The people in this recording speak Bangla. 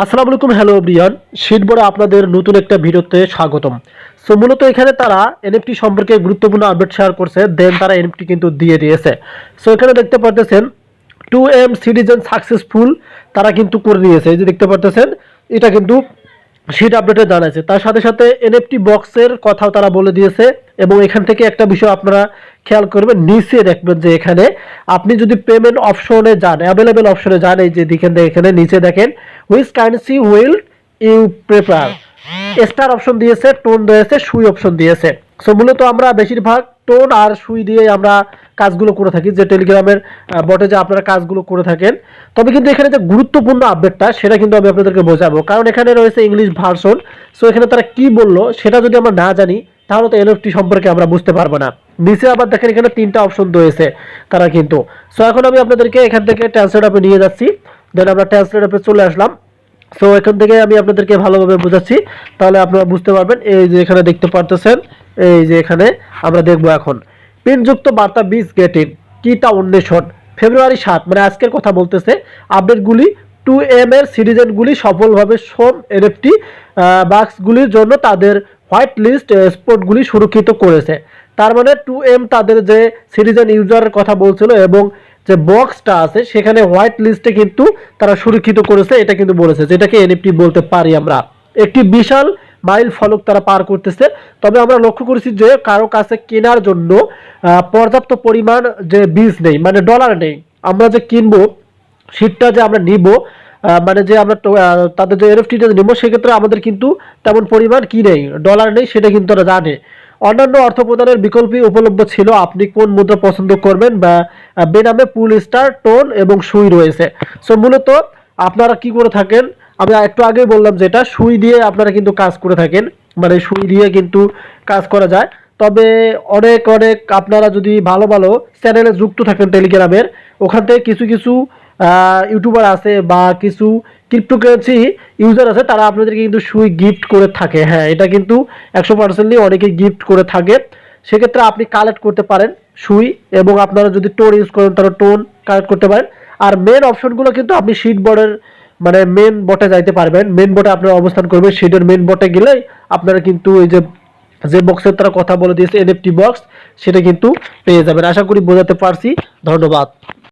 আসসালামু আলাইকুম, হ্যালো এভরিওয়ান। শিটবোর্ডে আপনাদের নতুন একটা ভিডিওতে স্বাগতম। সো মূলত এখানে তারা এনএফটি সম্পর্কে গুরুত্বপূর্ণ আপডেট শেয়ার করছে, দেন তারা এনএফটি কিন্তু দিয়ে দিয়েছে। সো এখানে দেখতে পারতেছেন 2M সিটিজেন সাকসেসফুল তারা কিন্তু করে নিয়েছে। এই যে দেখতে পারতেছেন, এটা কিন্তু শিট আপডেটে জানাইছে। তার সাথে সাথে এনএফটি বক্সের কথাও তারা বলে দিয়েছে। এবং এখান থেকে একটা বিষয় আপনারা খেয়াল করবেন, নিচে দেখবেন যে এখানে আপনি যদি পেমেন্ট অপশনে যান, অ্যাভেলেবেল অপশনে যান, এই যে দেখেন, এখানে নিচে দেখেন which currency will you prefer, star option দিয়েছে, টোন দিয়েছে, সুই অপশন দিয়েছে। সো মূলত আমরা বেশিরভাগ টোন আর সুই দিয়ে আমরা কাজগুলো করে থাকি, যে টেলিগ্রামের বটে যে আপনারা কাজগুলো করে থাকেন। তবে কিন্তু এখানে যে গুরুত্বপূর্ণ আপডেটটা সেটা কিন্তু আমি আপনাদেরকে বোঝাবো, কারণ এখানে রয়েছে ইংলিশ ভার্সন। সো এখানে তারা কি বললো সেটা যদি আমরা না জানি তাহলে তো এনএফটি সম্পর্কে আমরা বুঝতে পারবো না। নিচে আবার দেখেন এখানে তিনটা অপশন রয়েছে তারা কিন্তু। সো এখন আমি আপনাদেরকে এখান থেকে ট্রান্সলেট অ্যাপে নিয়ে যাচ্ছি, দেন আমরা ট্রান্সলেট অ্যাপে চলে আসলাম। সো এখান থেকে আমি আপনাদেরকে ভালোভাবে বোঝাচ্ছি, তাহলে আপনারা বুঝতে পারবেন। এই যে এখানে দেখতে পারতেছেন, এই যে এখানে আমরা দেখবো এখন পিনযুক্ত বার্তা বিস গেটিং কিটা অন্বেষণ ফেব্রুয়ারি 7, মানে আজকের কথা বলতেছে। আপডেটগুলি 2M এর সিটিজেনগুলি সফলভাবে সোম এনএফটি বাক্সগুলির জন্য তাদের হোয়াইট লিস্ট স্পটগুলি সুরক্ষিত করেছে। তার মানে 2M তাদের যে সিটিজেন ইউজারের কথা বলছিল এবং যে বক্সটা আছে সেখানে হোয়াইট লিস্টে কিন্তু তারা সুরক্ষিত করেছে, এটা কিন্তু বলেছে, যেটাকে এনএফটি বলতে পারি আমরা। একটি বিশাল মাইল ফলক তারা পার করতেছে। তবে আমরা লক্ষ্য করেছি যে কারো কাছে কেনার জন্য পর্যাপ্ত পরিমাণ যে বীজ নেই, মানে ডলার নেই। আমরা যে কিনবো, শিটটা যে আমরা নিব, মানে যে আমরা তাদের যে এনএফটিটা নিব, সেক্ষেত্রে আমাদের কিন্তু তেমন পরিমাণ কি নেই, ডলার নেই, সেটা কিন্তু তারা জানে। অন্যান্য অর্থ প্রদানের বিকল্প উপলব্ধ ছিল, আপনি কোন মুদ্রা পছন্দ করবেন, বা বেনামে পুল স্টার, টোন এবং সুই রয়েছে। সো মূলত আপনারা কি করে থাকেন, আমি একটু আগেই বললাম যেটা, সুই দিয়ে আপনারা কিন্তু কাজ করে থাকেন, মানে সুই দিয়ে কিন্তু কাজ করা যায়। তবে অনেক অনেক আপনারা যদি ভালো ভালো চ্যানেলে যুক্ত থাকেন টেলিগ্রামের, ওখান থেকে কিছু কিছু ইউটিউবার আছে বা কিছু ক্রিপ্টোকারেন্সি ইউজার আছে, তারা আপনাদেরকে কিন্তু সুই গিফট করে থাকে। হ্যাঁ, এটা কিন্তু 100% অনেকে গিফট করে থাকে। সেক্ষেত্রে আপনি কালেক্ট করতে পারেন সুই, এবং আপনারা যদি টোন ইউজ করেন তাহলে টোন কালেক্ট করতে পারেন। আর মেন অপশনগুলো কিন্তু আপনি শিট বোর্ডের মানে মেন বটে যাইতে পারবেন। মেন বটে আপনারা অবস্থান করবেন, শিটের মেন বটে গেলেই আপনারা কিন্তু এই যে যে বক্সের তারা কথা বলে দিয়েছে এনএফটি বক্স, সেটা কিন্তু পেয়ে যাবেন। আশা করি বোঝাতে পারছি। ধন্যবাদ।